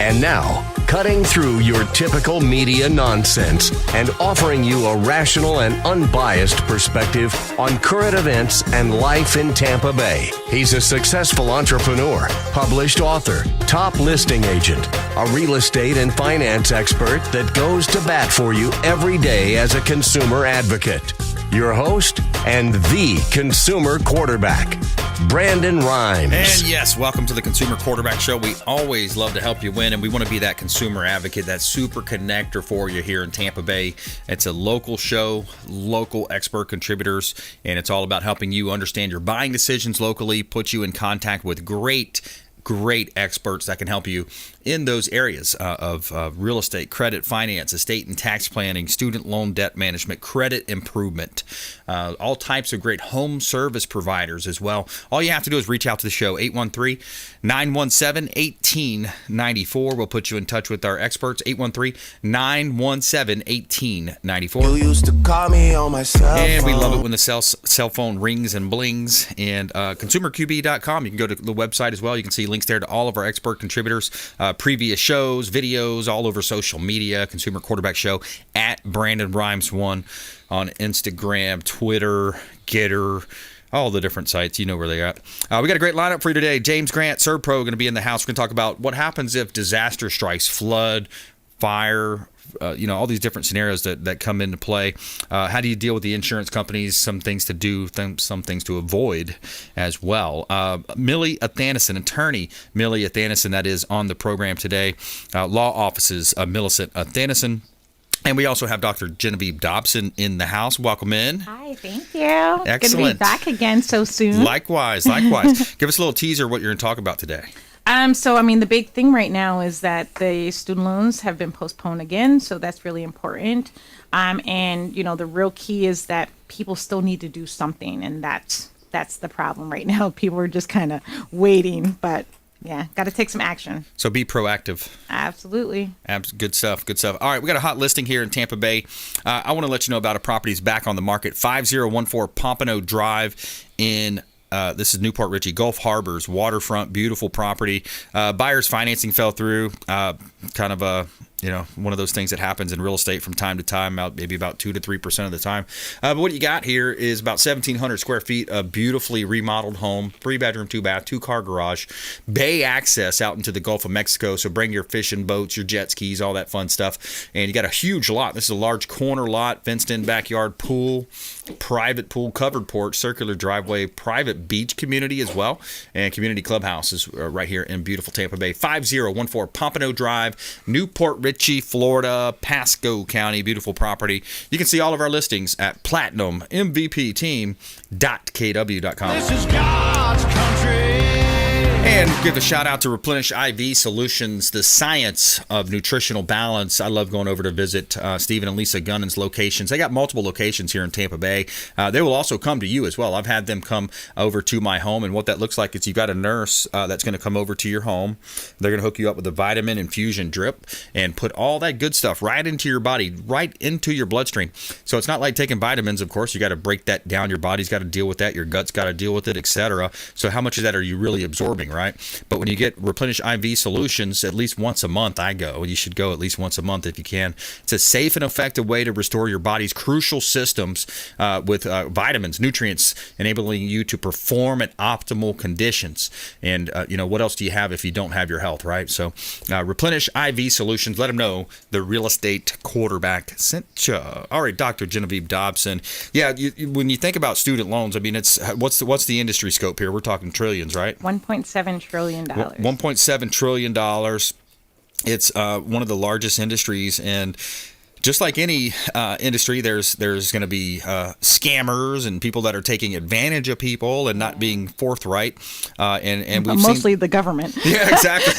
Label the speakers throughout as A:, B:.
A: And now, cutting through your typical media nonsense and offering you a rational and unbiased perspective on current events and life in Tampa Bay. He's a successful entrepreneur, published author, top listing agent, a real estate and finance expert that goes to bat for you every day as a consumer advocate. Your host and the consumer quarterback, Brandon Rhymes.
B: And yes, welcome to the Consumer Quarterback Show. We always love to help you win, and we want to be that consumer advocate, that super connector for you here in Tampa Bay. It's a local show, local expert contributors, and it's all about helping you understand your buying decisions locally, put you in contact with great experts that can help you in those areas of real estate, credit, finance, estate and tax planning, student loan debt management, credit improvement, all types of great home service providers as well. All you have to do is reach out to the show, 813-917-1894. We'll put you in touch with our experts, 813-917-1894.
C: You used to call me on my cell phone.
B: And we love it when the cell phone rings and blings. And consumerqb.com, you can go to the website as well. You can see links there to all of our expert contributors, previous shows, videos, all over social media. Consumer Quarterback Show at Brandon Rhymes 1 on Instagram, Twitter, Getter, all the different sites. You know where they're at. We got a great lineup for you today. James Grant, ServPro, going to be in the house. We're going to talk about what happens if disaster strikes, flood, fire, all these different scenarios that come into play. How do you deal with the insurance companies? Some things to do, some things to avoid as well. Millie Athanason, attorney Millie Athanason, that is on the program today. Law offices, Millicent Athanason. And we also have Dr. Genevieve Dobson in the house. Welcome in.
D: Hi, thank you.
B: Excellent.
D: Good to be back again so soon.
B: Likewise. Give us a little teaser what you're going to talk about today.
D: The big thing right now is that the student loans have been postponed again, so that's really important. The real key is that people still need to do something, and that's the problem right now. People are just kind of waiting, but yeah, got to take some action.
B: So be proactive.
D: Absolutely.
B: Good stuff. All right, we got a hot listing here in Tampa Bay. I want to let you know about a property that's back on the market, 5014 Pompano Drive in this is Newport Richey, Gulf Harbors, waterfront, beautiful property. Buyer's financing fell through, kind of one of those things that happens in real estate from time to time, maybe about 2 to 3% of the time. But what you got here is about 1,700 square feet, a beautifully remodeled home, 3-bedroom, 2-bath, 2-car garage, bay access out into the Gulf of Mexico. So bring your fishing boats, your jet skis, all that fun stuff. And you got a huge lot. This is a large corner lot, fenced-in backyard, pool, private pool, covered porch, circular driveway, private beach community as well, and community clubhouses right here in beautiful Tampa Bay. 5014 Pompano Drive, Newport Richey, Florida, Pasco County. Beautiful property. You can see all of our listings at platinummvpteam.kw.com.
C: This is God's country.
B: And give a shout out to Replenish IV Solutions, the science of nutritional balance. I love going over to visit Stephen and Lisa Gunnan's locations. They got multiple locations here in Tampa Bay. They will also come to you as well. I've had them come over to my home, and what that looks like is you've got a nurse that's going to come over to your home. They're going to hook you up with a vitamin infusion drip and put all that good stuff right into your body, right into your bloodstream. So it's not like taking vitamins, of course. You got to break that down. Your body's got to deal with that. Your gut's got to deal with it, etc. So how much of that are you really absorbing, right? But when you get Replenish IV Solutions, at least once a month I go. You should go at least once a month if you can. It's a safe and effective way to restore your body's crucial systems with vitamins, nutrients, enabling you to perform at optimal conditions. And, what else do you have if you don't have your health, right? So Replenish IV Solutions, let them know the real estate quarterback sent you. All right, Dr. Genevieve Dobson. Yeah, when you think about student loans, it's what's the industry scope here? We're talking trillions, right?
D: $1.7 trillion.
B: $1.7 trillion. It's one of the largest industries, and just like any industry, there's going to be scammers and people that are taking advantage of people and not being forthright. And we've
D: mostly the government.
B: Yeah, exactly.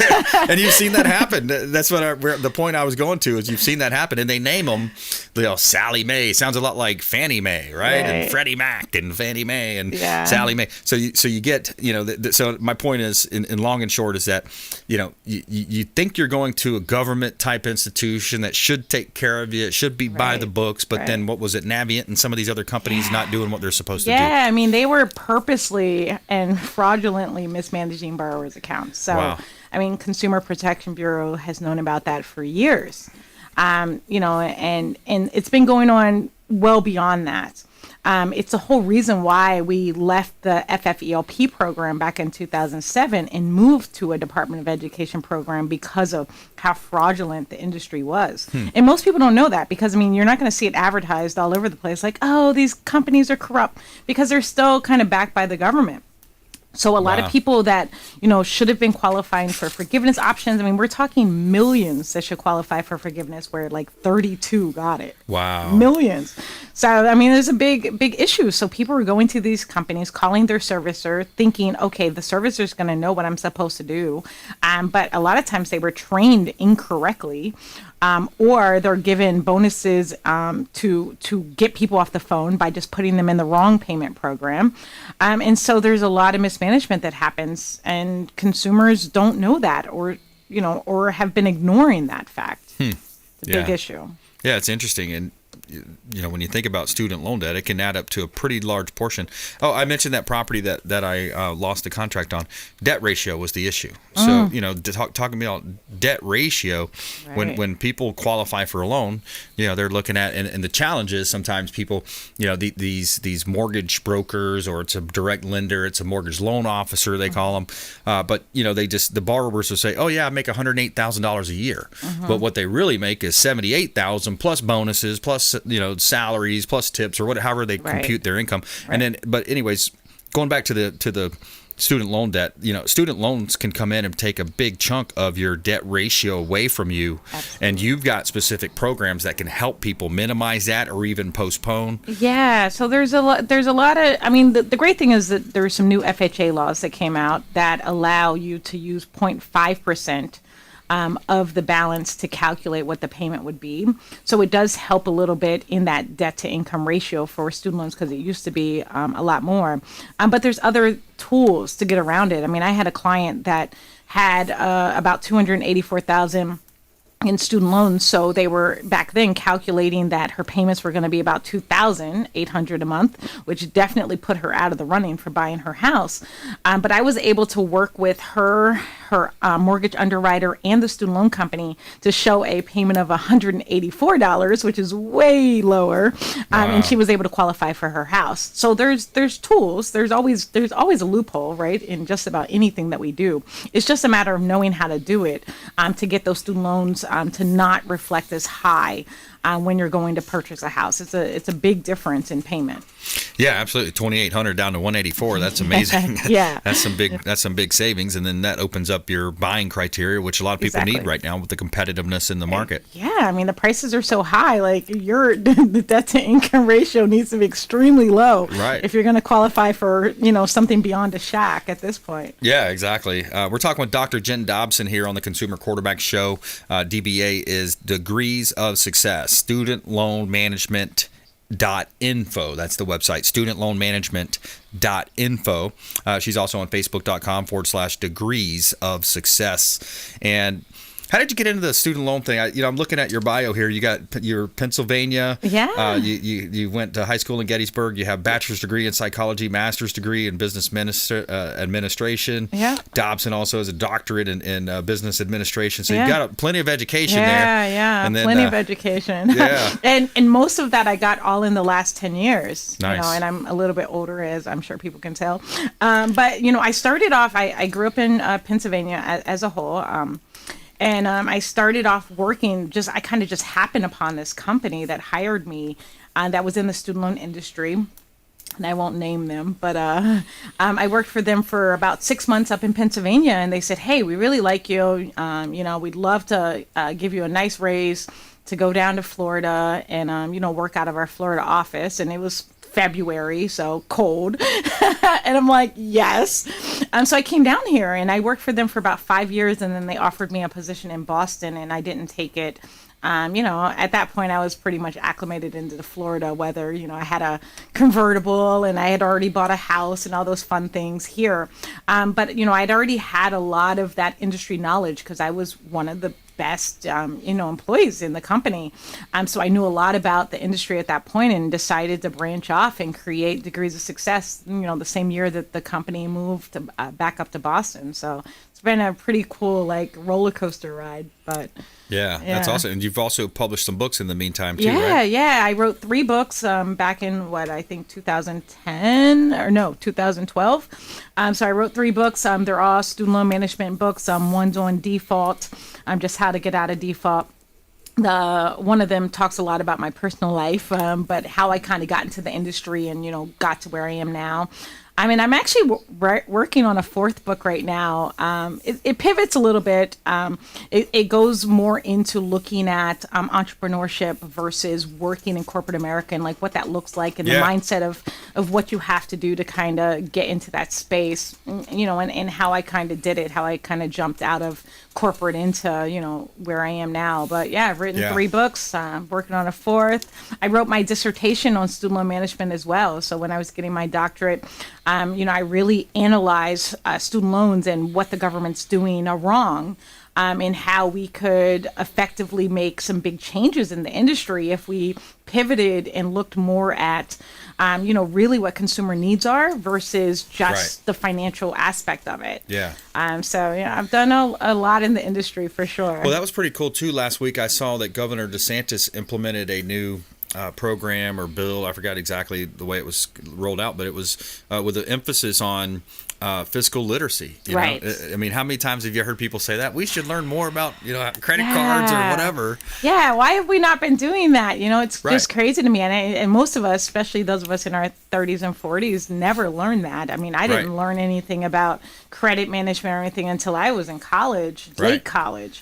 B: And you've seen that happen. That's what the point I was going to is you've seen that happen, and they name them. Sally Mae sounds a lot like Fannie Mae, right? And Freddie Mac and Fannie Mae and Sally Mae. So you get so my point is in long and short is that you think you're going to a government type institution that should take care of you. It should be by the books. But then what was it? Navient and some of these other companies not doing what they're supposed to do.
D: Yeah, I mean, they were purposely and fraudulently mismanaging borrowers' accounts. So, I mean, Consumer Protection Bureau has known about that for years. You know, and it's been going on well beyond that. It's the whole reason why we left the FFELP program back in 2007 and moved to a Department of Education program because of how fraudulent the industry was. And most people don't know that because, I mean, you're not going to see it advertised all over the place like, oh, these companies are corrupt, because they're still kind of backed by the government. So a lot of people that, you know, should have been qualifying for forgiveness options. I mean, we're talking millions that should qualify for forgiveness, where like 32 got it.
B: Wow.
D: Millions. So, I mean, there's a big issue. So people are going to these companies, calling their servicer, thinking, okay, the servicer's going to know what I'm supposed to do. But a lot of times they were trained incorrectly. Or they're given bonuses to get people off the phone by just putting them in the wrong payment program. And so there's a lot of mismanagement that happens, and consumers don't know that, or, you know, or have been ignoring that fact. It's a big issue.
B: Yeah, it's interesting. And you know, when you think about student loan debt, it can add up to a pretty large portion. Oh, I mentioned that property that I lost the contract on. Debt ratio was the issue. So, you know, talking about debt ratio, when people qualify for a loan, you know, they're looking at, and the challenge is sometimes people, you know, these mortgage brokers, or it's a direct lender, it's a mortgage loan officer, they call them. But, you know, the borrowers will say, oh, yeah, I make $108,000 a year. But what they really make is $78,000 plus bonuses, plus, you know, salaries, plus tips, or however they compute their income. And then, but anyways, going back to the student loan debt, you know, student loans can come in and take a big chunk of your debt ratio away from you. Absolutely. And you've got specific programs that can help people minimize that or even postpone. Yeah.
D: So there's a lot of, I mean, the great thing is that there's some new FHA laws that came out that allow you to use 0.5% of the balance to calculate what the payment would be. So it does help a little bit in that debt to income ratio for student loans, because it used to be a lot more. But there's other tools to get around it. I mean, I had a client that had about $284,000 in student loans. So they were back then calculating that her payments were going to be about $2,800 a month, which definitely put her out of the running for buying her house. But I was able to work with her mortgage underwriter and the student loan company to show a payment of $184, which is way lower. And she was able to qualify for her house. So there's tools. There's always a loophole, right, in just about anything that we do. It's just a matter of knowing how to do it to get those student loans to not reflect as high when you're going to purchase a house. It's a big difference in payment.
B: Yeah, absolutely. 2,800 down to 184. That's amazing.
D: Yeah,
B: that's some big savings, and then that opens up your buying criteria, which a lot of people need right now with the competitiveness in the market.
D: Yeah, I mean, the prices are so high. Like, the debt to income ratio needs to be extremely low,
B: right,
D: if you're going to qualify for, you know, something beyond a shack at this point.
B: Yeah, exactly. We're talking with Dr. Jen Dobson here on the Consumer Quarterback Show. DBA is Degrees of Success. Student Loan Management .info. That's the website, studentloanmanagement.info. She's also on facebook.com/degrees of success. And how did you get into the student loan thing? I'm looking at your bio here. You got your Pennsylvania.
D: Yeah.
B: You went to high school in Gettysburg. You have bachelor's degree in psychology, master's degree in business administration. Yeah. Dobson also has a doctorate in business administration. So you've got plenty of education there.
D: Yeah. And then, plenty of education. Yeah. and most of that I got all in the last 10 years.
B: Nice.
D: You know, and I'm a little bit older, as I'm sure people can tell. But, you know, I started off, I grew up in Pennsylvania as a whole. And I started off working, I kind of just happened upon this company that hired me that was in the student loan industry. And I won't name them, but I worked for them for about 6 months up in Pennsylvania. And they said, hey, we really like you. You know, we'd love to give you a nice raise to go down to Florida and, you know, work out of our Florida office. And it was February, so cold. And I'm like, yes. So I came down here and I worked for them for about 5 years, and then they offered me a position in Boston, and I didn't take it At that point I was pretty much acclimated into the Florida weather. I had a convertible and I had already bought a house and all those fun things here. But I'd already had a lot of that industry knowledge because I was one of the best, employees in the company. So I knew a lot about the industry at that point and decided to branch off and create Degrees of Success, the same year that the company moved back up to Boston. So it's been a pretty cool, roller coaster ride, but
B: yeah, that's awesome. And you've also published some books in the meantime too,
D: yeah,
B: right?
D: Yeah. I wrote 3 books back in 2012. So I wrote 3 books. They're all student loan management books. One's on default, just how to get out of default. One of them talks a lot about my personal life, but how I kind of got into the industry and, got to where I am now. I'm actually working on a 4th book right now. It pivots a little bit. It goes more into looking at entrepreneurship versus working in corporate America and what that looks like and the mindset of what you have to do to kind of get into that space, and how I kind of did it, how I kind of jumped out of corporate into, where I am now. But yeah, I've written 3 books, working on a 4th. I wrote my dissertation on student loan management as well. So when I was getting my doctorate, I really analyze student loans and what the government's doing wrong, and how we could effectively make some big changes in the industry if we pivoted and looked more at, really what consumer needs are versus just the financial aspect of it.
B: Yeah.
D: So I've done a lot in the industry for sure.
B: Well, that was pretty cool too. Last week I saw that Governor DeSantis implemented a new program or bill. I forgot exactly the way it was rolled out, but it was with an emphasis on fiscal literacy. You
D: right.
B: know? I mean, how many times have you heard people say that? We should learn more about, credit cards or whatever.
D: Yeah. Why have we not been doing that? It's just crazy to me. And most of us, especially those of us in our 30s and 40s, never learned that. I didn't learn anything about credit management or anything until I was in college, late college.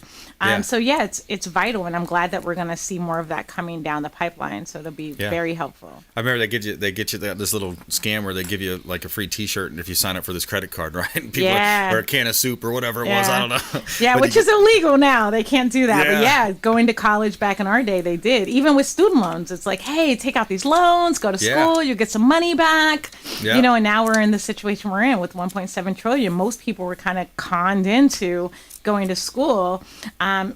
D: So it's vital, and I'm glad that we're going to see more of that coming down the pipeline. So it'll be very helpful.
B: I remember they get you this little scam where they give you a free T-shirt, and if you sign up for this credit card, right? And people or a can of soup or whatever it was, I don't know.
D: Yeah, which is illegal now. They can't do that. But going to college back in our day, they did. Even with student loans, it's like, hey, take out these loans, go to school, you get some money back. Yeah. And now we're in the situation we're in with 1.7 trillion. Most people were kind of conned into going to school and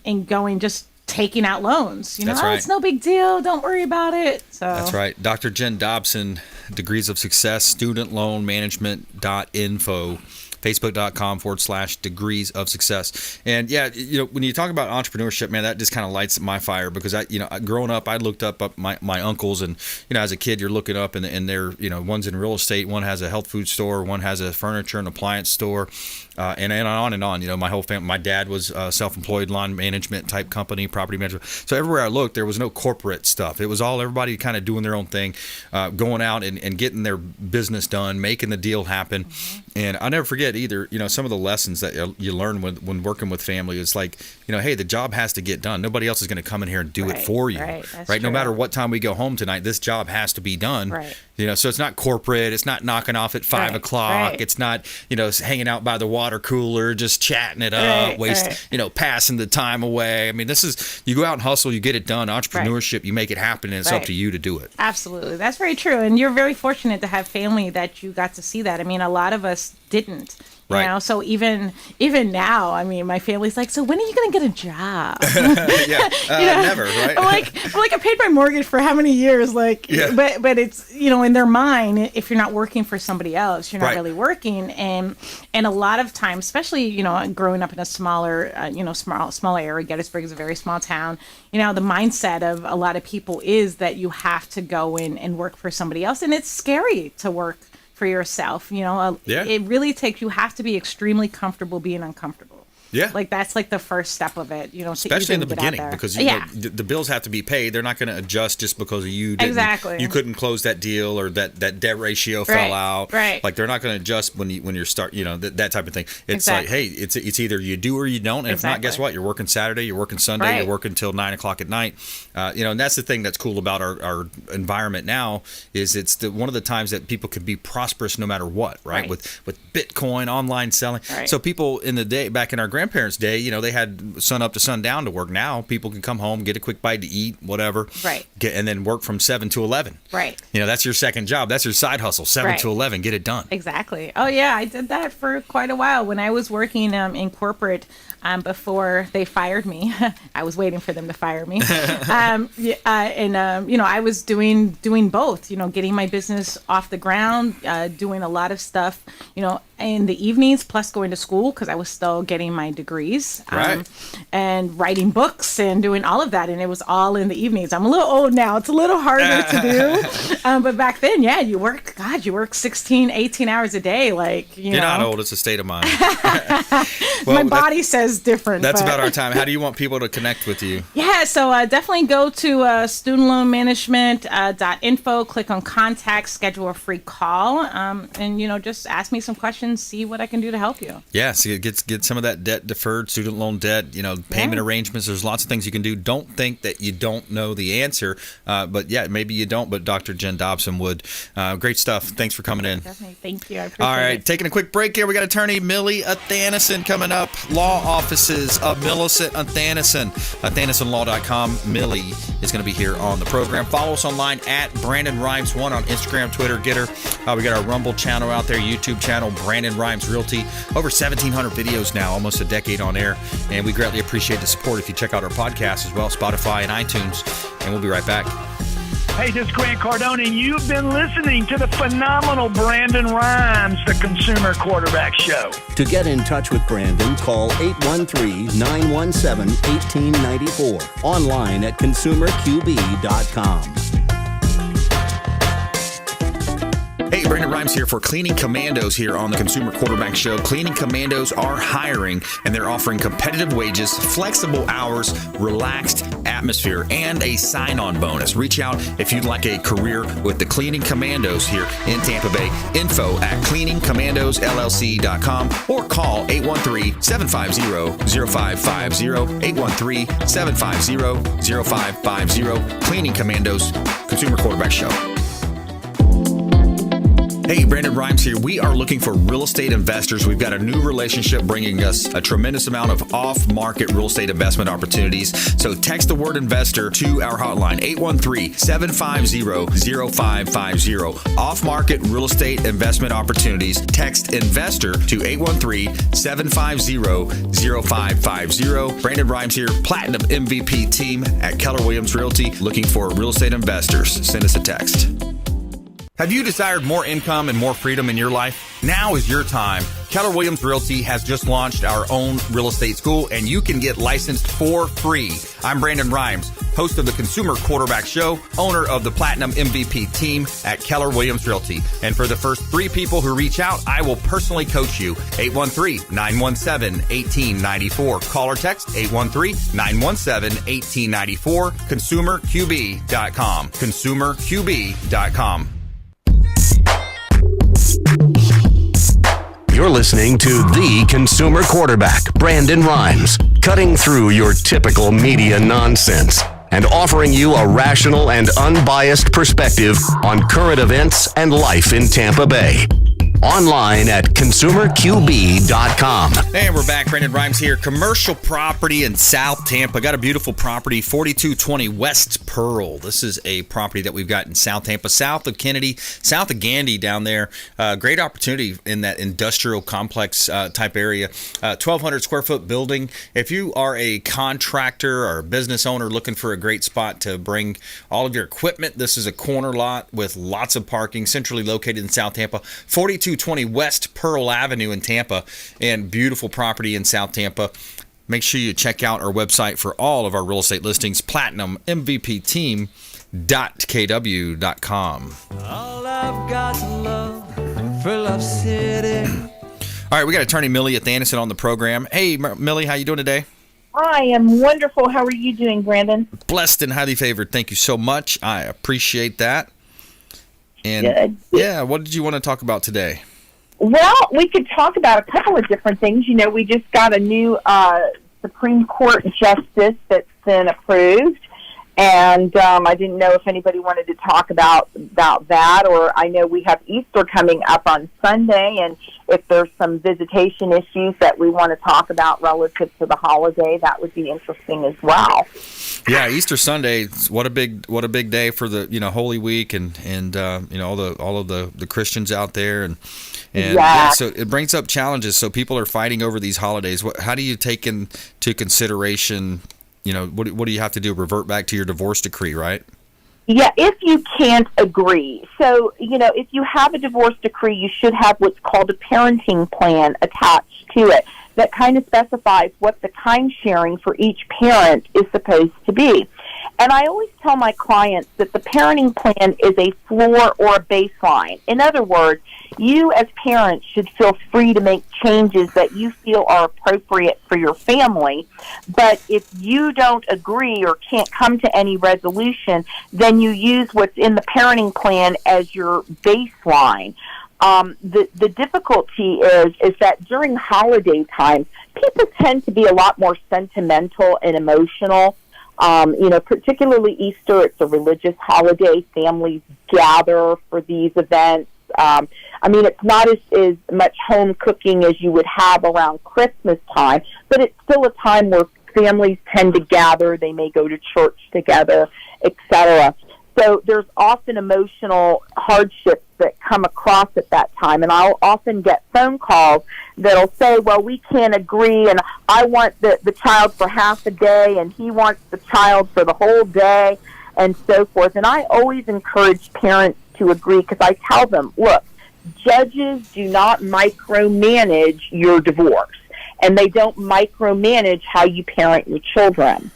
D: taking out loans.
B: That's right.
D: It's no big deal. Don't worry about it. So
B: that's right. Dr. Jen Dobson, Degrees of Success, studentloanmanagement.info. Facebook.com/degrees of success. And when you talk about entrepreneurship, man, that just kind of lights my fire because growing up, I looked up my uncles, and as a kid, you're looking up and they're one's in real estate, one has a health food store, one has a furniture and appliance store, and on and on. My whole family. My dad was self-employed lawn management type company, property management. So everywhere I looked, there was no corporate stuff. It was all everybody kind of doing their own thing, going out and getting their business done, making the deal happen. Mm-hmm. And I'll never forget either, some of the lessons that you learn when working with family. It's like, hey, the job has to get done. Nobody else is going to come in here and do it for you. Right. No matter what time we go home tonight, this job has to be done. Right. So it's not corporate. It's not knocking off at 5 o'clock. Right. It's not, hanging out by the water cooler, just chatting it up, passing the time away. This is, you go out and hustle, you get it done. Entrepreneurship, you make it happen, and it's up to you to do it. Absolutely. That's very true. And you're very fortunate to have family that you got to see that. A lot of us didn't. So even now, my family's like, so when are you going to get a job? Never, right? I'm like, I paid my mortgage for how many years? But it's, in their mind, if you're not working for somebody else, you're not really working. And a lot of times, especially, growing up in a smaller, small area, Gettysburg is a very small town, the mindset of a lot of people is that you have to go in and work for somebody else. And it's scary to work for yourself. It really takes, you have to be extremely comfortable being uncomfortable. Yeah. That's the first step of it, especially in the beginning, because the bills have to be paid. They're not going to adjust just because of you didn't. Exactly. You couldn't close that deal, or that debt ratio fell out. Right. They're not going to adjust when you're that type of thing. It's like, hey, it's either you do or you don't. And if not, guess what? You're working Saturday, you're working Sunday, you're working till 9 o'clock at night. And that's the thing that's cool about our environment now is it's one of the times that people can be prosperous no matter what, right? With Bitcoin, online selling. Right. So people in the day back in our grandparents' grandparents' day, they had sun up to sundown to work. Now people can come home, get a quick bite to eat, whatever,
D: right?
B: And then work from 7 to 11.
D: Right.
B: That's your second job. That's your side hustle. 7 to 11, get it done.
D: Exactly. Oh yeah, I did that for quite a while when I was working in corporate. Before they fired me, I was waiting for them to fire me. I was doing both. Getting my business off the ground, doing a lot of stuff. In the evenings, plus going to school because I was still getting my degrees,
B: right.
D: And writing books and doing all of that. And it was all in the evenings. I'm a little old now; it's a little harder to do. But back then, yeah, you work 16, 18 hours a day. You're
B: not old; it's a state of mind.
D: My body says different.
B: That's about our time. How do you want people to connect with you?
D: Yeah, so definitely go to studentloanmanagement.info, click on contact, schedule a free call, and just ask me some questions, see what I can do to help you.
B: Yeah, so get some of that debt deferred, student loan debt, payment arrangements. There's lots of things you can do. Don't think that you don't know the answer, but yeah, maybe you don't, but Dr. Jen Dobson would. Great stuff. Thanks for coming in.
D: Definitely. Thank you. I appreciate it.
B: All right, taking a quick break here. We got attorney Millie Athanason coming up. Law offices of Millicent Athanason. AthanasonLaw.com. Millie is going to be here on the program. Follow us online at Brandon Rhymes 1 on Instagram, Twitter, get her. We got our Rumble channel out there, YouTube channel, Brandon Rhymes Realty. Over 1,700 videos now, almost a decade on air. And we greatly appreciate the support if you check out our podcast as well, Spotify and iTunes. And we'll be right back.
E: Hey, this is Grant Cardone, and you've been listening to the phenomenal Brandon Rhymes, the Consumer Quarterback Show.
F: To get in touch with Brandon, call 813-917-1894. Online at consumerqb.com.
B: Hey, Brandon Rhymes here for Cleaning Commandos here on the Consumer Quarterback Show. Cleaning Commandos are hiring, and they're offering competitive wages, flexible hours, relaxed atmosphere, and a sign-on bonus. Reach out if you'd like a career with the Cleaning Commandos here in Tampa Bay. Info at cleaningcommandosllc.com or call 813-750-0550, 813-750-0550. Cleaning Commandos, Consumer Quarterback Show. Hey, Brandon Rhymes here. We are looking for real estate investors. We've got a new relationship bringing us a tremendous amount of off-market real estate investment opportunities. So text the word investor to our hotline, 813-750-0550. Off-market real estate investment opportunities. Text investor to 813-750-0550. Brandon Rhymes here, Platinum MVP team at Keller Williams Realty, looking for real estate investors. Send us a text. Have you desired more income and more freedom in your life? Now is your time. Keller Williams Realty has just launched our own real estate school, and you can get licensed for free. I'm Brandon Rhymes, host of the Consumer Quarterback Show, owner of the Platinum MVP team at Keller Williams Realty. And for the first 3 people who reach out, I will personally coach you. 813-917-1894. Call or text 813-917-1894. ConsumerQB.com. ConsumerQB.com.
A: You're listening to the Consumer Quarterback, Brandon Rhymes, cutting through your typical media nonsense and offering you a rational and unbiased perspective on current events and life in Tampa Bay. Online at consumerqb.com.
B: And we're back. Brandon Rhymes here. Commercial property in South Tampa. Got a beautiful property, 4220 West Pearl. This is a property that we've got in South Tampa, south of Kennedy, south of Gandy down there. Great opportunity in that industrial complex type area. 1,200 square foot building. If you are a contractor or a business owner looking for a great spot to bring all of your equipment, this is a corner lot with lots of parking, centrally located in South Tampa. 4220 West Pearl Avenue in Tampa, and beautiful property in South Tampa. Make sure you check out our website for all of our real estate listings, platinummvpteam.kw.com.
C: All I've got to love for Love City.
B: All right, we got attorney Millie Athanason on the program. Hey, Millie, how you doing today?
G: I am wonderful. How are you doing, Brandon?
B: Blessed and highly favored. Thank you so much. I appreciate that. And
G: Good.
B: Yeah, what did you want to talk about today?
G: Well, we could talk about a couple of different things. You know, we just got a new Supreme Court justice that's been approved, And I didn't know if anybody wanted to talk about that, or I know we have Easter coming up on Sunday, and if there's some visitation issues that we want to talk about relative to the holiday, that would be interesting as well.
B: Yeah, Easter Sunday. What a big day for the Holy Week and all of the Christians out there and yeah, so it brings up challenges. So people are fighting over these holidays. How do you take into consideration? What do you have to do? Revert back to your divorce decree, right?
G: Yeah, if you can't agree. So, if you have a divorce decree, you should have what's called a parenting plan attached to it that kind of specifies what the time sharing for each parent is supposed to be. And I always tell my clients that the parenting plan is a floor or a baseline. In other words, you as parents should feel free to make changes that you feel are appropriate for your family. But if you don't agree or can't come to any resolution, then you use what's in the parenting plan as your baseline. The difficulty is that during holiday time, people tend to be a lot more sentimental and emotional. Particularly Easter, it's a religious holiday. Families gather for these events. It's not as much home cooking as you would have around Christmas time, but it's still a time where families tend to gather. They may go to church together, etc. So there's often emotional hardships that come across at that time, and I'll often get phone calls that'll say, well, we can't agree, and I want the child for half a day, and he wants the child for the whole day, and so forth. And I always encourage parents to agree, because I tell them, look, judges do not micromanage your divorce, and they don't micromanage how you parent your children.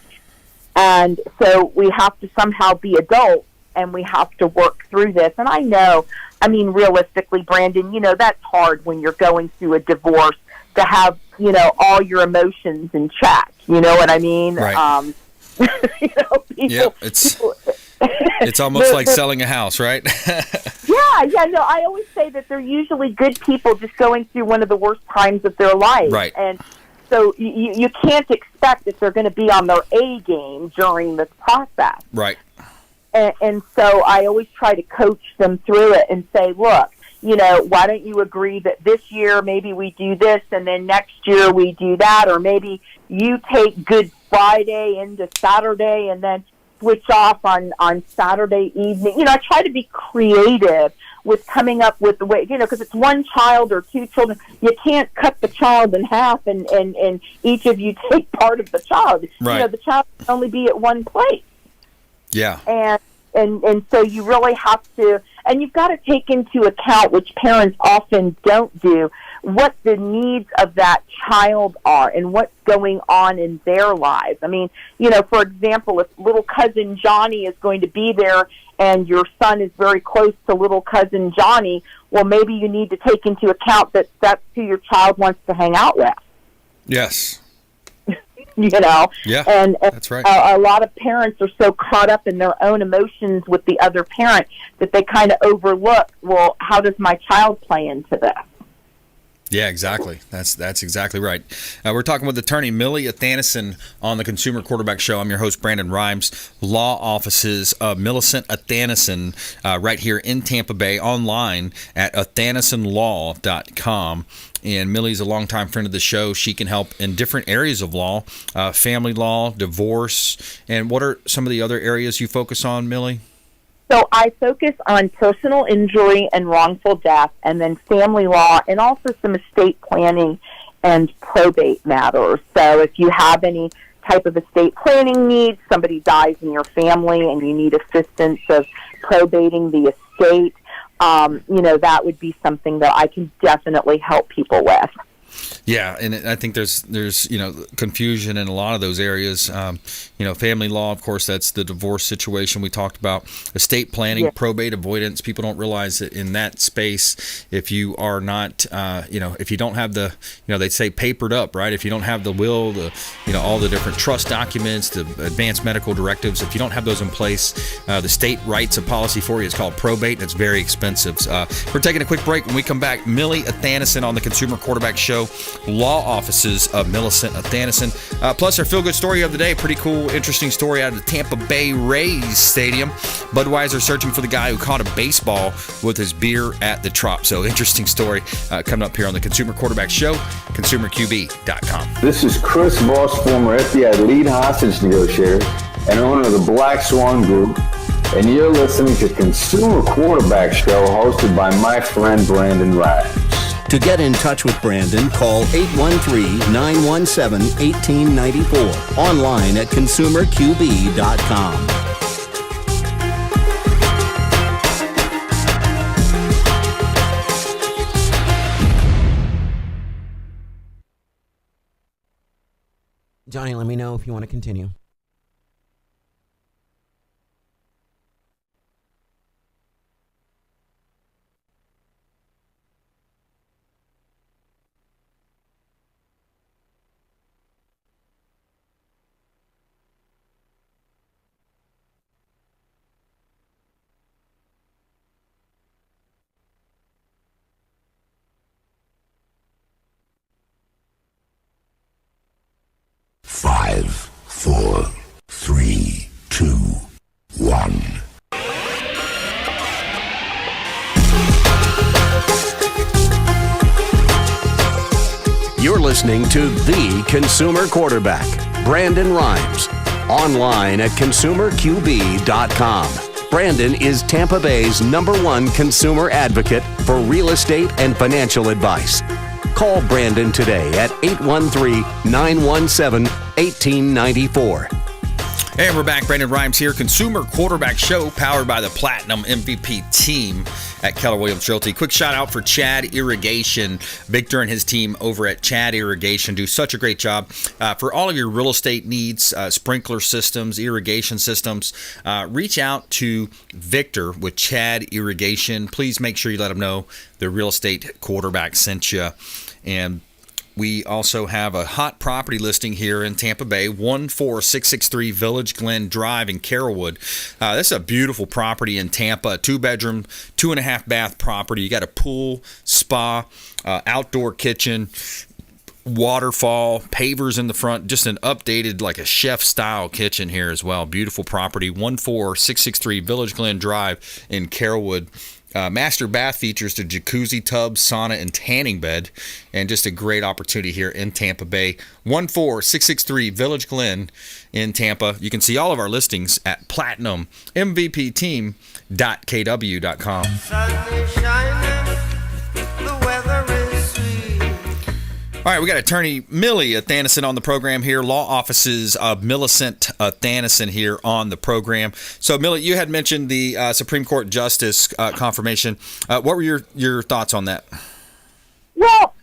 G: And so we have to somehow be adults, and we have to work through this. And I know, realistically, Brandon, that's hard when you're going through a divorce to have, all your emotions in check. You know what I mean?
B: Right. It's almost like selling a house, right?
G: No, I always say that they're usually good people just going through one of the worst times of their life.
B: Right.
G: And so you can't expect that they're going to be on their A game during this process.
B: Right.
G: And so I always try to coach them through it and say, look, why don't you agree that this year maybe we do this and then next year we do that, or maybe you take Good Friday into Saturday and then switch off on Saturday evening. I try to be creative with coming up with the way, because it's one child or two children. You can't cut the child in half and each of you take part of the child.
B: Right.
G: The child can only be at one place.
B: Yeah.
G: And so you really have to, and you've got to take into account, which parents often don't do, what the needs of that child are and what's going on in their lives. For example, if little cousin Johnny is going to be there and your son is very close to little cousin Johnny, well, maybe you need to take into account that that's who your child wants to hang out with.
B: Yes.
G: Yeah, and
B: that's right.
G: A lot of parents are so caught up in their own emotions with the other parent that they kind of overlook, well, how does my child play into this?
B: Yeah, exactly. That's exactly right. We're talking with attorney Millie Athanason on the Consumer Quarterback Show. I'm your host, Brandon Rhymes. Law offices of Millicent Athanason right here in Tampa Bay, online at athanasonlaw.com. And Millie's a longtime friend of the show. She can help in different areas of law, family law, divorce. And what are some of the other areas you focus on, Millie?
G: So I focus on personal injury and wrongful death, and then family law, and also some estate planning and probate matters. So if you have any type of estate planning needs, somebody dies in your family and you need assistance of probating the estate, that would be something that I can definitely help people with.
B: Yeah, and I think there's confusion in a lot of those areas. Family law, of course, that's the divorce situation we talked about. Estate planning, probate avoidance. People don't realize that in that space, if you are not, if you don't have the, they say papered up, right? If you don't have the will, all the different trust documents, the advanced medical directives, if you don't have those in place, the state writes a policy for you. It's called probate, and it's very expensive. We're taking a quick break. When we come back, Millie Athanason on the Consumer Quarterback Show. Show, law offices of Millicent Athanason. Plus, our feel-good story of the day, pretty cool, interesting story out of the Tampa Bay Rays Stadium. Budweiser searching for the guy who caught a baseball with his beer at the Trop. So, interesting story coming up here on the Consumer Quarterback Show, consumerqb.com.
H: This is Chris Voss, former FBI lead hostage negotiator and owner of the Black Swan Group, and you're listening to Consumer Quarterback Show hosted by my friend Brandon Rhymes.
F: To get in touch with Brandon, call 813-917-1894. Online at consumerqb.com.
I: Johnny, let me know if you want to continue.
J: Five, four, three, two, one.
A: You're listening to The Consumer Quarterback, Brandon Rhymes. Online at consumerqb.com. Brandon is Tampa Bay's #1 consumer advocate for real estate and financial advice. Call Brandon today at 813-917-1894.
B: And we're back. Brandon Rhymes here. Consumer Quarterback Show powered by the Platinum MVP team at Keller Williams Realty. Quick shout out for Chad Irrigation. Victor and his team over at Chad Irrigation do such a great job. For all of your real estate needs, sprinkler systems, irrigation systems, reach out to Victor with Chad Irrigation. Please make sure you let him know the real estate quarterback sent you. And we also have a hot property listing here in Tampa Bay, 14663 Village Glen Drive in Carrollwood. This is a beautiful property in Tampa, a 2-bedroom, 2.5-bath property. You got a pool, spa, outdoor kitchen, waterfall, pavers in the front, just an updated, like a chef-style kitchen here as well. Beautiful property, 14663 Village Glen Drive in Carrollwood. Master bath features the jacuzzi, tub, sauna, and tanning bed, and just a great opportunity here in Tampa Bay. 14663 Village Glen in Tampa. You can see all of our listings at platinummvpteam.kw.com.
C: Sun is shining, the weather is sweet.
B: All right, we got attorney Millie Athanason on the program here, law offices of Millicent Athanason here on the program. So, Millie, you had mentioned the Supreme Court Justice confirmation. What were your thoughts on that?
G: Well,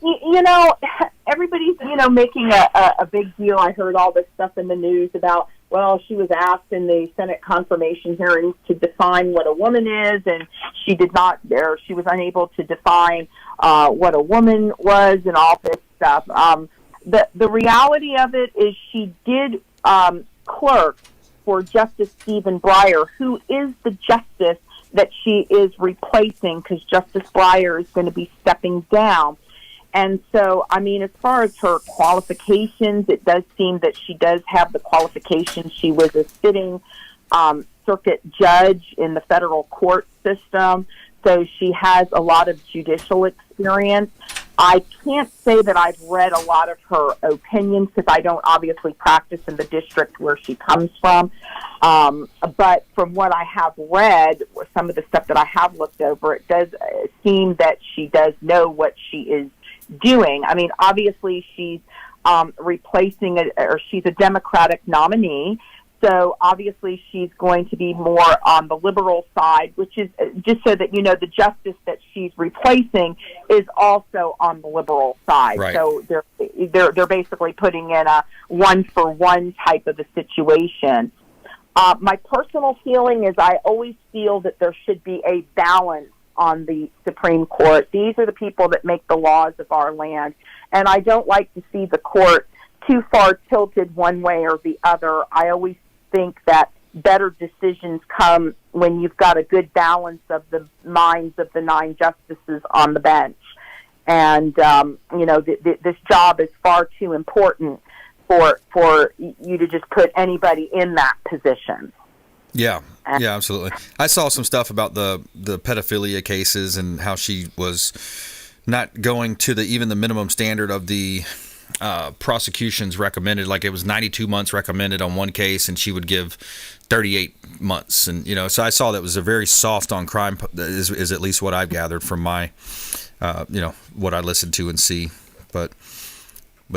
G: everybody's, making a big deal. I heard all this stuff in the news about, well, she was asked in the Senate confirmation hearings to define what a woman is, and she did not, or she was unable to define what a woman was and all this stuff. The reality of it is she did clerk for Justice Stephen Breyer, who is the justice that she is replacing, because Justice Breyer is going to be stepping down. And so, as far as her qualifications, it does seem that she does have the qualifications. She was a sitting circuit judge in the federal court system, so she has a lot of judicial experience. I can't say that I've read a lot of her opinions because I don't obviously practice in the district where she comes from. But from what I have read, some of the stuff that I have looked over, it does seem that she does know what she is doing. Obviously she's replacing or she's a Democratic nominee. So obviously she's going to be more on the liberal side, which is just so that the justice that she's replacing is also on the liberal side.
B: Right.
G: So they're basically putting in a 1-for-1 type of a situation. My personal feeling is I always feel that there should be a balance on the Supreme Court. These are the people that make the laws of our land, and I don't like to see the court too far tilted one way or the other. I always think that better decisions come when you've got a good balance of the minds of the 9 justices on the bench. And this job is far too important for you to just put anybody in that position.
B: Yeah, absolutely. I saw some stuff about the pedophilia cases and how she was not going to even the minimum standard of the prosecution's recommended. Like it was 92 months recommended on one case, and she would give 38 months. And so I saw that was a very soft on crime. Is at least what I've gathered from my what I listened to and see. But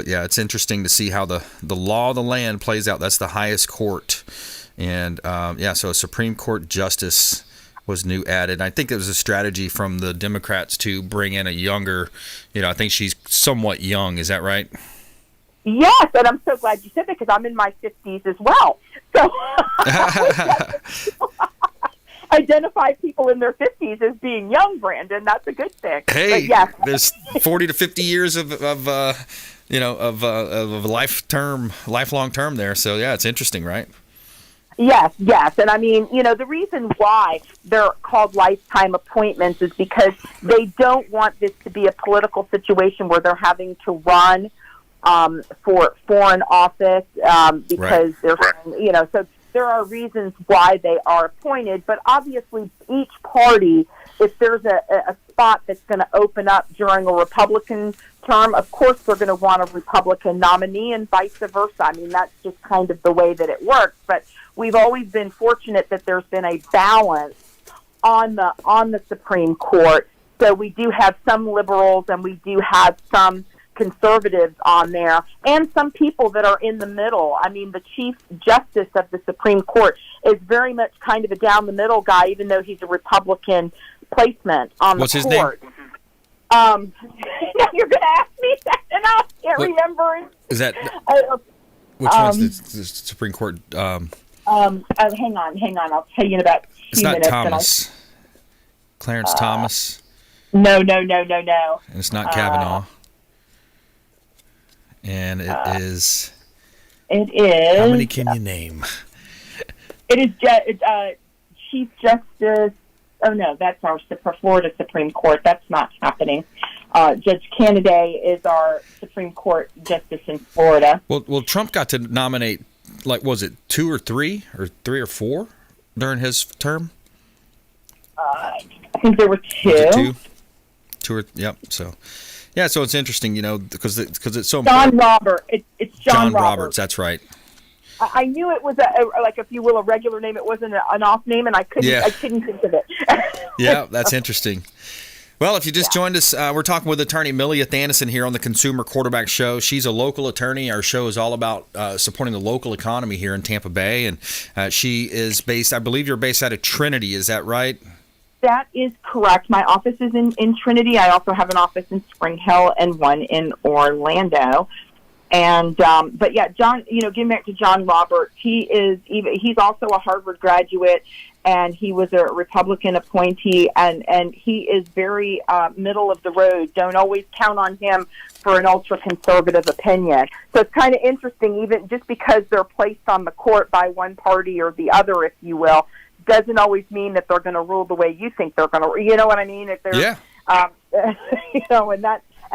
B: yeah, it's interesting to see how the law of the land plays out. That's the highest court. And so a Supreme Court justice was new added. I think it was a strategy from the Democrats to bring in a younger, I think she's somewhat young. Is that right?
G: Yes, and I'm so glad you said that because I'm in my 50s as well. So identify people in their 50s as being young, Brandon. That's a good thing.
B: Hey,
G: yes.
B: There's 40 to 50 years of lifelong term there. So yeah, it's interesting, right?
G: Yes. And I mean, the reason why they're called lifetime appointments is because they don't want this to be a political situation where they're having to run for foreign office because they're, so there are reasons why they are appointed. But obviously, each party, if there's a spot that's going to open up during a Republican term, of course they're going to want a Republican nominee and vice versa. I mean, that's just kind of the way that it works. But we've always been fortunate that there's been a balance on the Supreme Court. So we do have some liberals and we do have some conservatives on there and some people that are in the middle. I mean, the Chief Justice of the Supreme Court is very much kind of a down-the-middle guy, even though he's a Republican placement on
B: What's
G: the
B: his
G: court.
B: Name?
G: Now you're going to ask me that, and I can't remember.
B: Is that which one's the Supreme Court?
G: Hang on. I'll tell you in about 2
B: it's not
G: minutes.
B: Thomas. Clarence Thomas.
G: No.
B: And it's not Kavanaugh. And it is.
G: It is.
B: How many can you name?
G: It is Chief Justice. Oh no, that's our Florida Supreme Court. That's not happening. Judge Kennedy is our Supreme Court justice in Florida.
B: Well, Trump got to nominate, was it 2 or 3 or 3 or 4 during his term?
G: I think there were 2.
B: Was it 2? Yep. So, yeah. So it's interesting, because it's so important.
G: John Robert. It's John
B: Roberts. That's right.
G: I knew it was if you will, a regular name. It wasn't an off name, and I couldn't think of it.
B: Yeah, that's interesting. Well, if you just joined us, we're talking with attorney Millicent Athanason here on the Consumer Quarterback Show. She's a local attorney. Our show is all about supporting the local economy here in Tampa Bay, and she is based, I believe you're based out of Trinity. Is that right?
G: That is correct. My office is in Trinity. I also have an office in Spring Hill and one in Orlando. And but yeah, John, getting back to John Roberts, he's also a Harvard graduate, and he was a Republican appointee, and he is very middle of the road. Don't always count on him for an ultra conservative opinion. So it's kind of interesting, even just because they're placed on the court by one party or the other, if you will, doesn't always mean that they're going to rule the way you think they're going to. You know what I mean? If they're, and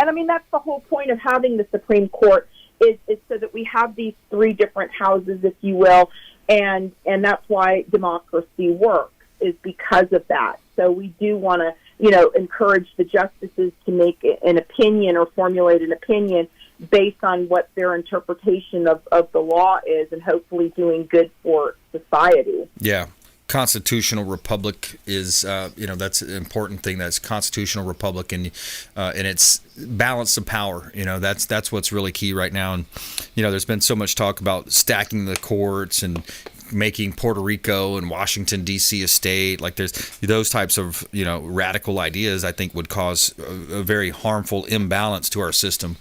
G: I mean that's the whole point of having the Supreme Court. Is so that we have these 3 different houses, if you will, and that's why democracy works, is because of that. So we do want to, encourage the justices to make an opinion or formulate an opinion based on what their interpretation of the law is, and hopefully doing good for society.
B: Yeah. Constitutional republic is, that's an important thing. That's constitutional republic, and it's balance of power. That's what's really key right now. And there's been so much talk about stacking the courts and making Puerto Rico and Washington D.C. a state. Like there's those types of radical ideas. I think would cause a very harmful imbalance to our system.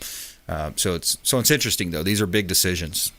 B: So it's interesting though. These are big decisions.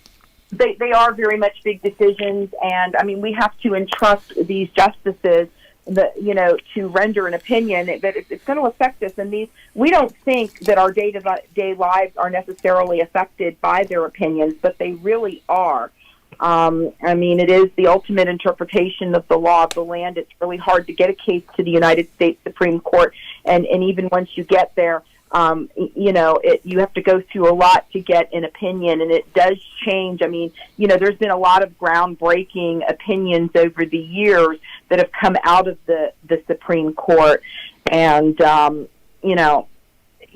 G: They are very much big decisions, and I mean we have to entrust these justices, to render an opinion that it's going to affect us. And we don't think that our day-to-day lives are necessarily affected by their opinions, but they really are. I mean, it is the ultimate interpretation of the law of the land. It's really hard to get a case to the United States Supreme Court, and even once you get there, You have to go through a lot to get an opinion, and it does change. I mean, there's been a lot of groundbreaking opinions over the years that have come out of the Supreme Court. And,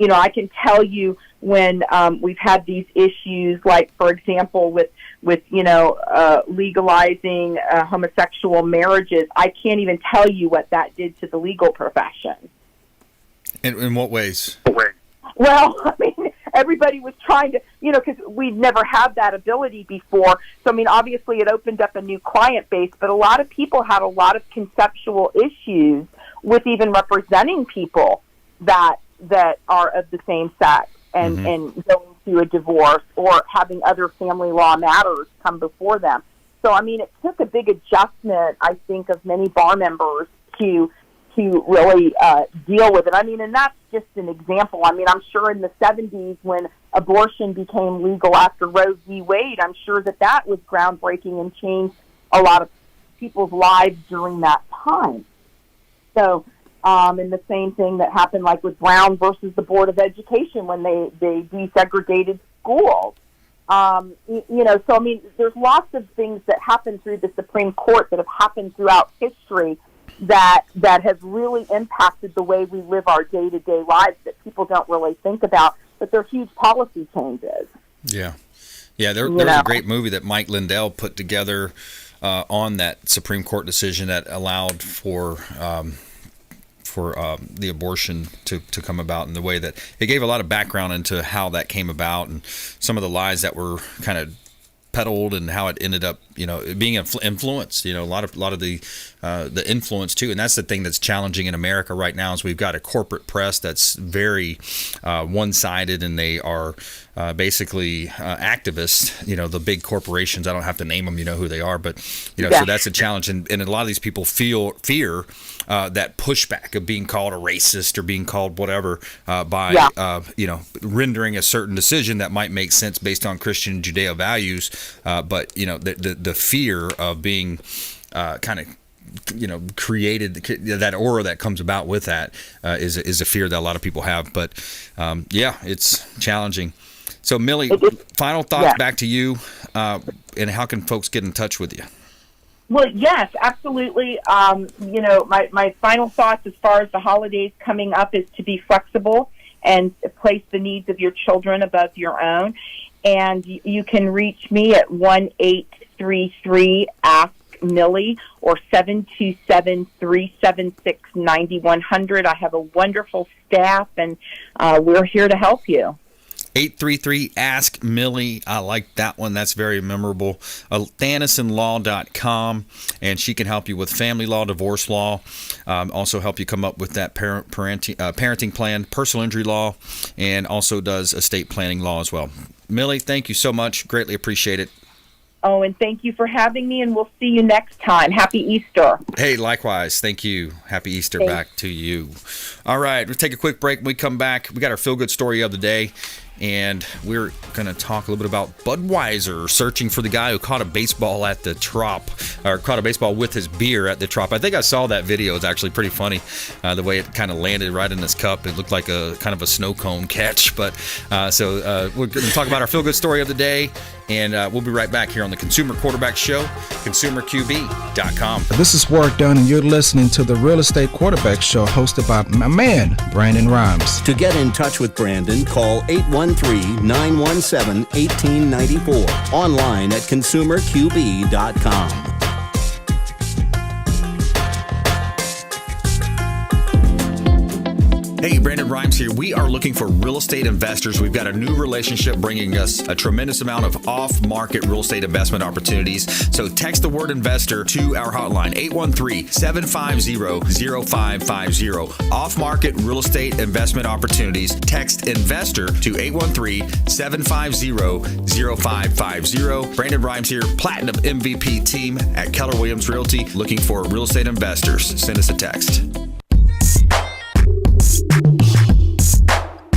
G: I can tell you when we've had these issues, like, for example, with legalizing homosexual marriages, I can't even tell you what that did to the legal profession.
B: In what ways?
G: Well, I mean, everybody was trying to, because we'd never had that ability before. So, I mean, obviously it opened up a new client base, but a lot of people had a lot of conceptual issues with even representing people that are of the same sex and going through a divorce or having other family law matters come before them. So, I mean, it took a big adjustment, I think, of many bar members to really deal with it. I mean, and that's just an example. I mean, I'm sure in the 70s when abortion became legal after Roe v. Wade, I'm sure that was groundbreaking and changed a lot of people's lives during that time. So, and the same thing that happened like with Brown versus the Board of Education when they desegregated schools. So, I mean, there's lots of things that happen through the Supreme Court that have happened throughout history that have really impacted the way we live our day-to-day lives that people don't really think about, but they're huge policy changes.
B: Yeah. Yeah, there was a great movie that Mike Lindell put together on that Supreme Court decision that allowed for the abortion to come about, in the way that it gave a lot of background into how that came about and some of the lies that were kind of peddled and how it ended up, being influenced. A lot of the influence too, and that's the thing that's challenging in America right now is we've got a corporate press that's very one-sided, and they are basically activists. The big corporations. I don't have to name them. You know who they are, but so that's a challenge, and a lot of these people fear that pushback of being called a racist or being called whatever by rendering a certain decision that might make sense based on Christian Judeo values, but the fear of being kind of created, that aura that comes about with that is a fear that a lot of people have. But it's challenging. So Millie, final thoughts back to you, and how can folks get in touch with you?
G: Well, yes, absolutely. My final thoughts as far as the holidays coming up is to be flexible and place the needs of your children above your own. And you can reach me at 1-833-ASK-MILLIE or 727-376-9100. I have a wonderful staff, and we're here to help you. 833-ASK-MILLIE. I like that one. That's very memorable. AthanasonLaw.com, and she can help you with family law, divorce law, also help you come up with that parenting plan, personal injury law, and also does estate planning law as well. Millie, thank you so much. Greatly appreciate it. Oh, and thank you for having me, and we'll see you next time. Happy Easter.
B: Hey, likewise. Thank you. Happy Easter back to you. All right, we'll take a quick break. When we come back, we got our feel-good story of the day, and we're going to talk a little bit about Budweiser searching for the guy who caught a baseball at the Trop, or caught a baseball with his beer at the Trop. I think I saw that video. It's actually pretty funny, the way it kind of landed right in his cup. It looked like a kind of a snow cone catch. But so we're going to talk about our feel-good story of the day, and we'll be right back here on the Consumer Quarterback Show, consumerqb.com.
K: This is Work Done, and you're listening to the Real Estate Quarterback Show, hosted by my man, Brandon Rhymes.
F: To get in touch with Brandon, call 813-917-1894. Online at consumerqb.com.
B: Hey, Brandon Rhymes here. We are looking for real estate investors. We've got a new relationship bringing us a tremendous amount of off-market real estate investment opportunities. So text the word investor to our hotline, 813-750-0550. Off-market real estate investment opportunities. Text investor to 813-750-0550. Brandon Rhymes here, Platinum MVP team at Keller Williams Realty, looking for real estate investors. Send us a text.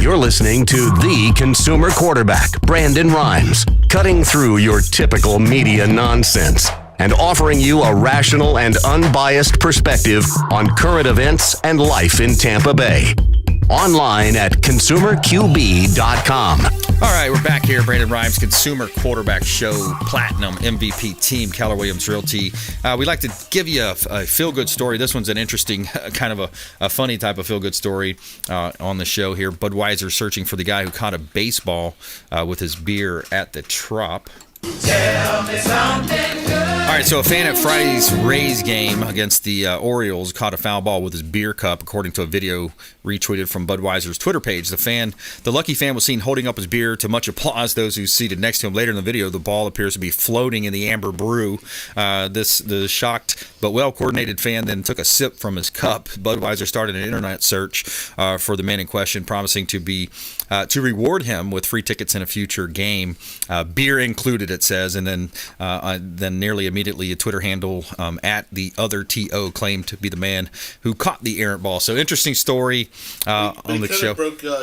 A: You're listening to the Consumer Quarterback, Brandon Rhymes, cutting through your typical media nonsense and offering you a rational and unbiased perspective on current events and life in Tampa Bay. online at consumerqb.com.
B: All right, we're back here. Brandon Rhymes, Consumer Quarterback Show, Platinum MVP Team, Keller Williams Realty. We like to give you a feel-good story. This one's an interesting, kind of a funny type of feel-good story on the show here. Budweiser searching for the guy who caught a baseball with his beer at the Trop.
C: Tell me something good.
B: All right, so a fan at Friday's Rays game against the Orioles caught a foul ball with his beer cup, according to a video retweeted from Budweiser's Twitter page. The lucky fan was seen holding up his beer to much applause. Those who seated next to him later in the video, the ball appears to be floating in the amber brew. The shocked but well-coordinated fan then took a sip from his cup. Budweiser started an internet search for the man in question, promising to reward him with free tickets in a future game, beer included, it says, and then nearly immediately a Twitter handle at the other TO claimed to be the man who caught the errant ball. So interesting story on the show.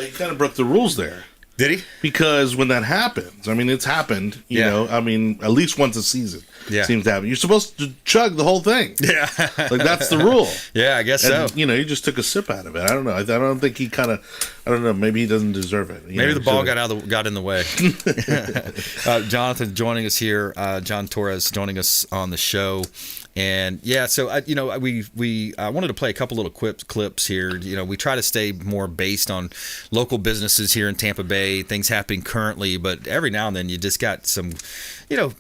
L: He kind of broke the rules there.
B: Did he?
L: Because when that happens, I mean, it's happened, you know, I mean, at least once a season seems to happen. You're supposed to chug the whole thing.
B: Yeah.
L: Like, that's the rule.
B: Yeah, I guess so.
L: You know, he just took a sip out of it. I don't know. I don't think he kind of, I don't know, maybe he doesn't deserve it.
B: Maybe the ball got in the way. Jonathan joining us here, John Torres joining us on the show. And yeah, so we wanted to play a couple little clips here. You know, we try to stay more based on local businesses here in Tampa Bay, things happening currently, but every now and then you just got some,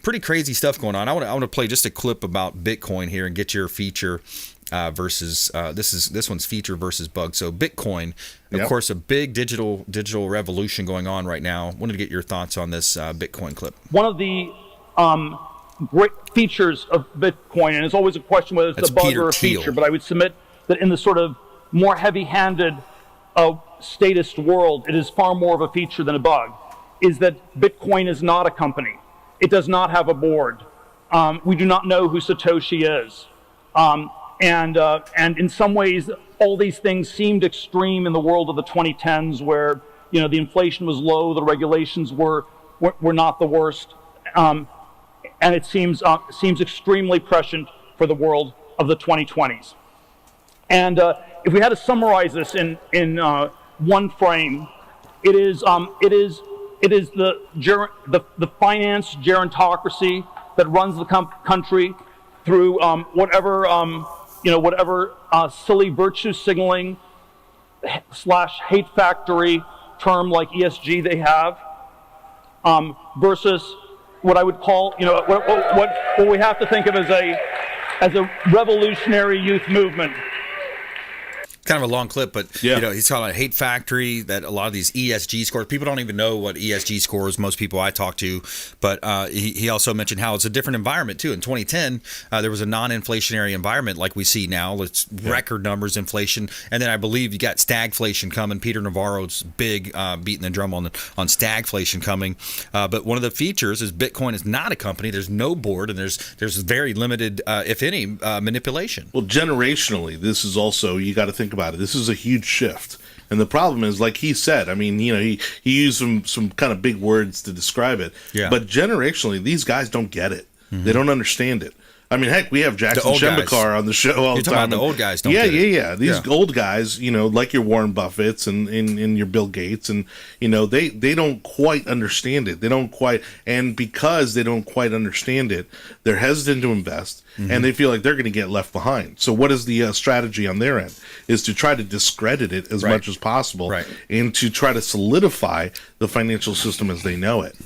B: pretty crazy stuff going on. I want to play just a clip about Bitcoin here and get your feature versus this one's feature versus bug. So Bitcoin, of course, a big digital revolution going on right now. Wanted to get your thoughts on this Bitcoin clip.
M: One of the great features of Bitcoin, and it's always a question whether it's a bug or a feature, but I would submit that in the sort of more heavy-handed statist world, it is far more of a feature than a bug, is that Bitcoin is not a company. It does not have a board. We do not know who Satoshi is. And in some ways, all these things seemed extreme in the world of the 2010s where, the inflation was low, the regulations were not the worst. And it seems extremely prescient for the world of the 2020s. And if we had to summarize this in one frame, it is the finance gerontocracy that runs the country through whatever silly virtue signaling / hate factory term like ESG they have, versus what I would call, what we have to think of as a revolutionary youth movement.
B: Kind of a long clip, but he's talking about hate factory, that a lot of these ESG scores, people don't even know what ESG scores, most people I talk to, but he also mentioned how it's a different environment too. In 2010, there was a non-inflationary environment like we see now. It's record numbers, inflation, and then I believe you got stagflation coming. Peter Navarro's big beating the drum on stagflation coming. But one of the features is Bitcoin is not a company. There's no board, and there's very limited, if any, manipulation.
L: Well, generationally, this is also, you got to think about it. This is a huge shift. And the problem is, like he said, I mean, he used some kind of big words to describe it. Yeah. But generationally, these guys don't get it. Mm-hmm. They don't understand it. I mean, heck, we have Jackson Shembekar on the show all the time.
B: About the old guys, don't get it.
L: Yeah. These old guys, like your Warren Buffetts and your Bill Gates, and they don't quite understand it. They don't quite, and because they don't quite understand it, they're hesitant to invest, and they feel like they're going to get left behind. So, what is the strategy on their end? Is to try to discredit it as much as possible, and to try to solidify the financial system as they know it.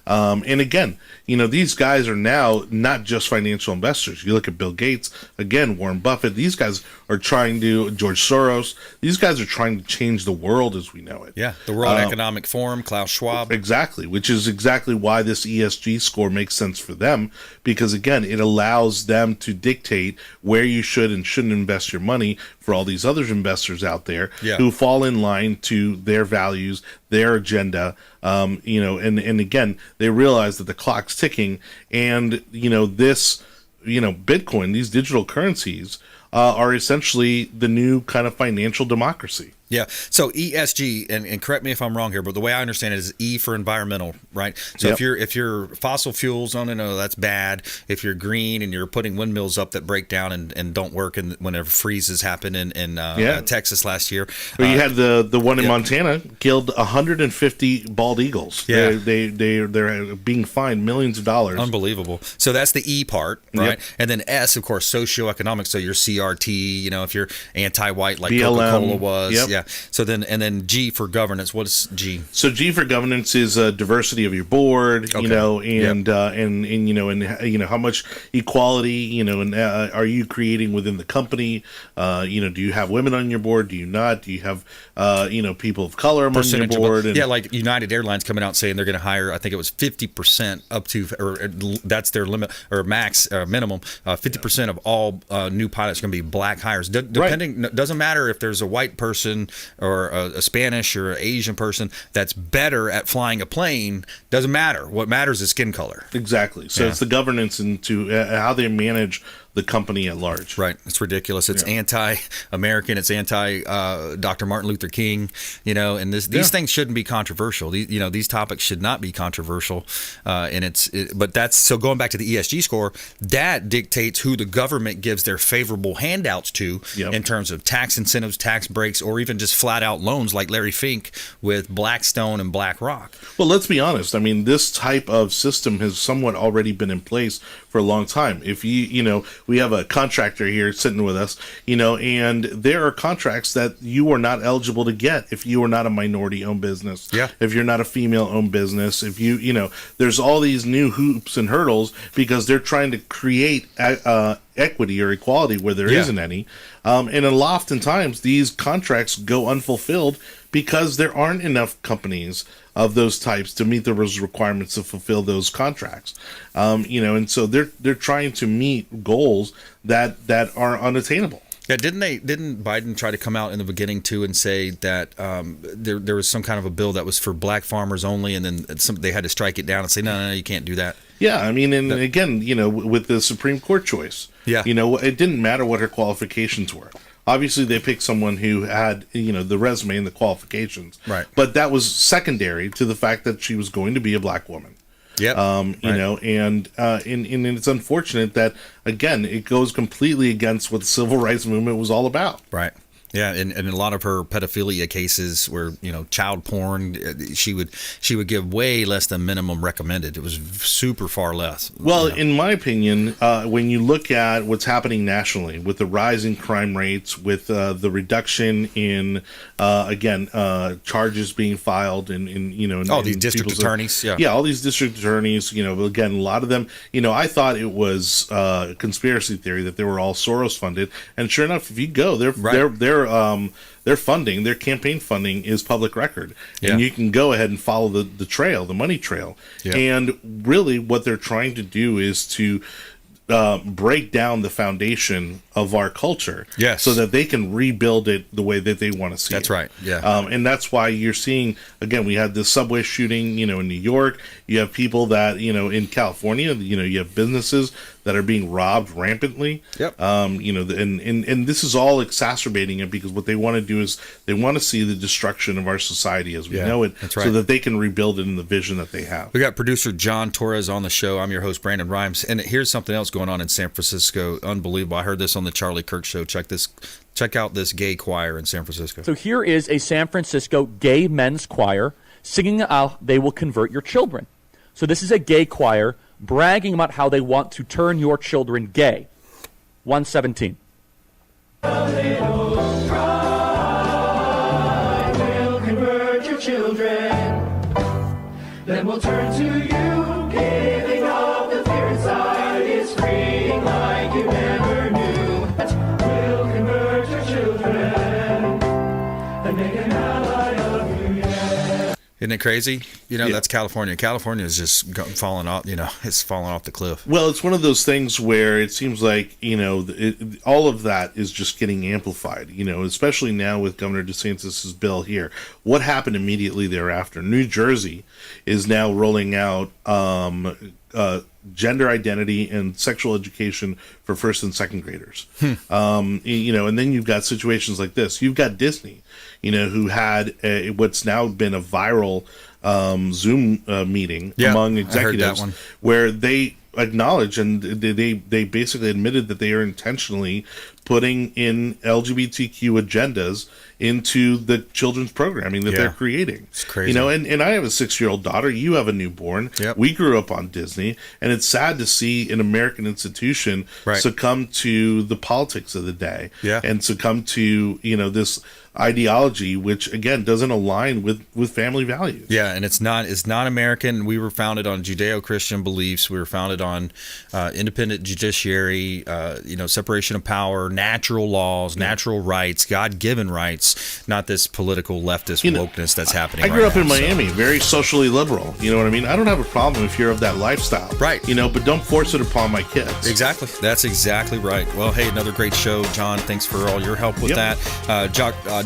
L: And again, these guys are now not just financial investors. You look at Bill Gates, again, Warren Buffett, these guys are trying to, George Soros, these guys are trying to change the world as we know it.
B: Yeah, the World Economic Forum, Klaus Schwab.
L: Exactly, which is exactly why this ESG score makes sense for them, because again, it allows them to dictate where you should and shouldn't invest your money for all these other investors out there who fall in line to their values, their agenda, and again, they realize that the clock's ticking, and this, Bitcoin, these digital currencies are essentially the new kind of financial democracy.
B: Yeah. So ESG, and correct me if I'm wrong here, but the way I understand it is E for environmental, right? So if you're fossil fuels, that's bad. If you're green and you're putting windmills up that break down and don't work, and whenever freezes happen in Texas last year,
L: well, you had the one in Montana killed 150 bald eagles.
B: Yeah,
L: they're being fined millions of dollars.
B: Unbelievable. So that's the E part, right? And then S, of course, socioeconomic. So your CRT, if you're anti-white like
L: BLM,
B: Coca-Cola was,
L: yeah.
B: So then G for governance. What is G?
L: So G for governance is diversity of your board, and how much equality, and are you creating within the company? Do you have women on your board? Do you not? Do you have people of color on your board?
B: Like United Airlines coming out saying they're going to hire, I think it was 50% up to, or that's their limit or max minimum. 50% of all new pilots are going to be black hires. Depending, doesn't matter if there's a white person or a Spanish or Asian person that's better at flying a plane. Doesn't matter. What matters is skin color.
L: Exactly. So it's the governance into how they manage the company at large.
B: Right. It's ridiculous. It's anti-American. It's anti-Dr. Martin Luther King. And these things shouldn't be controversial. These topics should not be controversial. But that's so going back to the ESG score. That dictates who the government gives their favorable handouts to in terms of tax incentives, tax breaks, or even just flat out loans like Larry Fink with Blackstone and BlackRock.
L: Well, let's be honest. I mean, this type of system has somewhat already been in place for a long time. If we have a contractor here sitting with us, and there are contracts that you are not eligible to get if you are not a minority-owned business.
B: Yeah.
L: If you're not a female-owned business, if there's all these new hoops and hurdles because they're trying to create equity or equality where there isn't any. And oftentimes these contracts go unfulfilled because there aren't enough companies of those types to meet those requirements to fulfill those contracts. And so they're trying to meet goals that are unattainable.
B: Yeah, didn't Biden try to come out in the beginning too and say that there was some kind of a bill that was for black farmers only, and then they had to strike it down and say no, you can't do that.
L: Yeah, I mean, and again, with the Supreme Court choice, it didn't matter what her qualifications were. Obviously, they picked someone who had, the resume and the qualifications.
B: Right.
L: But that was secondary to the fact that she was going to be a black woman.
B: Yep.
L: And it's unfortunate that, again, it goes completely against what the civil rights movement was all about.
B: Right. Yeah, and a lot of her pedophilia cases were, child porn. She would give way less than minimum recommended. It was super far less.
L: Well, in my opinion, when you look at what's happening nationally with the rising crime rates, with the reduction in charges being filed in
B: these district attorneys,
L: all these district attorneys, again, a lot of them, I thought it was a conspiracy theory that they were all Soros funded, and sure enough, if you go, their funding, their campaign funding is public record, and you can go ahead and follow the money trail. And really what they're trying to do is to break down the foundation of our culture, so that they can rebuild it the way that they want to see it.
B: That's right. Yeah.
L: And that's why you're seeing, again, we had this subway shooting, in New York. You have people that, in California, you have businesses that are being robbed rampantly.
B: Yep.
L: And this is all exacerbating it, because what they want to do is they want to see the destruction of our society as we know it, so that they can rebuild it in the vision that they have.
B: We got producer John Torres on the show. I'm your host, Brandon Rhymes. And here's something else going on in San Francisco. Unbelievable. I heard this on the Charlie Kirk show. Check out this gay choir in San Francisco.
N: So here is a San Francisco gay men's choir singing how they will convert your children. So this is a gay choir bragging about how they want to turn your children gay. 117.
O: We'll convert your children. Then we'll turn to you, giving up the fear inside is freeing like you never knew. We'll convert your children and make an ally of you, yeah.
B: Isn't it crazy? That's California. California is just falling off, it's falling off the cliff.
L: Well, it's one of those things where it seems like, all of that is just getting amplified, especially now with Governor DeSantis' bill here. What happened immediately thereafter? New Jersey is now rolling out gender identity and sexual education for first and second graders. And then you've got situations like this. You've got Disney, who had what's now been a viral Zoom meeting among executives where they acknowledge and they basically admitted that they are intentionally putting in LGBTQ agendas into the children's programming that they're creating.
B: It's crazy.
L: And I have a 6-year-old daughter. You have a newborn.
B: Yep.
L: We grew up on Disney, and it's sad to see an American institution succumb to the politics of the day and succumb to, this ideology, which again doesn't align with family values.
B: Yeah, and it's not American. We were founded on Judeo-Christian beliefs. We were founded on independent judiciary, separation of power, natural laws, natural rights, God-given rights, not this political leftist wokeness that's happening.
L: I grew up in Miami, very socially liberal. You know what I mean? I don't have a problem if you're of that lifestyle,
B: right?
L: But don't force it upon my kids.
B: Exactly. That's exactly right. Well, hey, another great show, John. Thanks for all your help with that.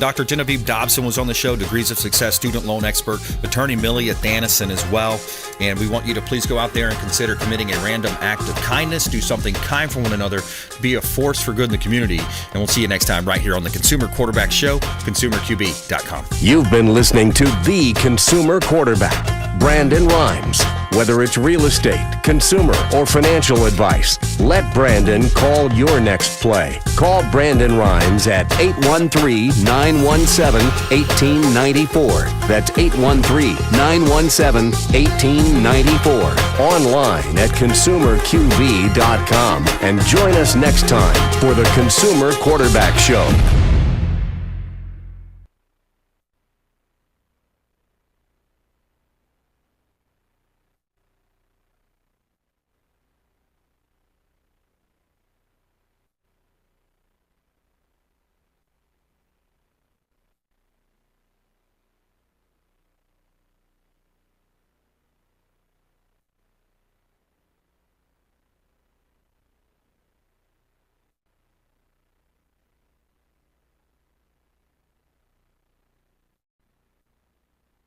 B: Dr. Genevieve Dobson was on the show, Degrees of Success student loan expert, attorney Millicent Athanason as well. And we want you to please go out there and consider committing a random act of kindness. Do something kind for one another. Be a force for good in the community. And we'll see you next time right here on the Consumer Quarterback Show, consumerqb.com.
A: You've been listening to The Consumer Quarterback, Brandon Rhymes. Whether it's real estate, consumer, or financial advice, let Brandon call your next play. Call Brandon Rhymes at 813-917-1894. That's 813-917-1894. Online at consumerqb.com. And join us next time for the Consumer Quarterback Show.